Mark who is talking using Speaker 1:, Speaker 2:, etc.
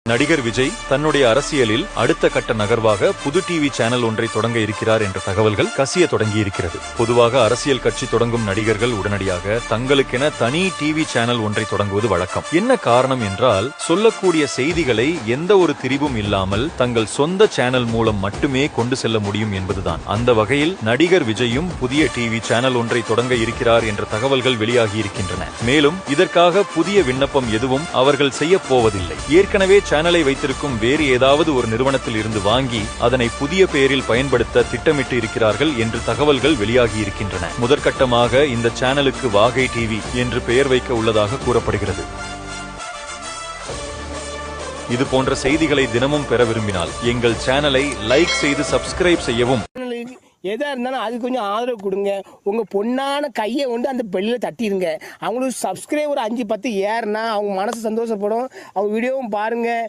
Speaker 1: நடிகர் விஜய் தன்னுடைய அரசியலில் அடுத்த கட்ட நகர்வாக புது டிவி சேனல் ஒன்றை தொடங்க இருக்கிறார் என்ற தகவல்கள் கசிய தொடங்கி இருக்கிறது. பொதுவாக அரசியல் கட்சி தொடங்கும் நடிகர்கள் உடனடியாக தங்களுக்கென தனி டிவி சேனல் ஒன்றை தொடங்குவது வழக்கம். என்ன காரணம் என்றால், சொல்லக்கூடிய செய்திகளை எந்த ஒரு திரிவும் இல்லாமல் தங்கள் சொந்த சேனல் மூலம் மட்டுமே கொண்டு செல்ல முடியும் என்பதுதான். அந்த வகையில் நடிகர் விஜயும் புதிய டிவி சேனல் ஒன்றை தொடங்க இருக்கிறார் என்ற தகவல்கள் வெளியாகி இருக்கின்றன. மேலும் இதற்காக புதிய விண்ணப்பம் எதுவும் அவர்கள் செய்ய போவதில்லை. ஏற்கனவே சேனலை வைத்திருக்கும் வேறு ஏதாவது ஒரு நிறுவனத்தில் இருந்து வாங்கி அதனை புதிய பெயரில் பயன்படுத்த திட்டமிட்டு இருக்கிறார்கள் என்று தகவல்கள் வெளியாகி இருக்கின்றன. முதற்கட்டமாக இந்த சேனலுக்கு வாகை டிவி என்று பெயர் வைக்க உள்ளதாக கூறப்படுகிறது. இது போன்ற செய்திகளை தினமும் பெற விரும்பினால் எங்கள் சேனலை லைக் செய்து சப்ஸ்கிரைப் செய்யவும்.
Speaker 2: எதாக இருந்தாலும் அது கொஞ்சம் ஆதரவு கொடுங்க. உங்கள் பொண்ணான கையை கொண்டு அந்த பெல்லில் தட்டிடுங்க. அவங்களுக்கு சப்ஸ்கிரைபர் 5-10 ஏறுனா அவங்க மனசு சந்தோஷப்படும். அவங்க வீடியோவும் பாருங்கள்.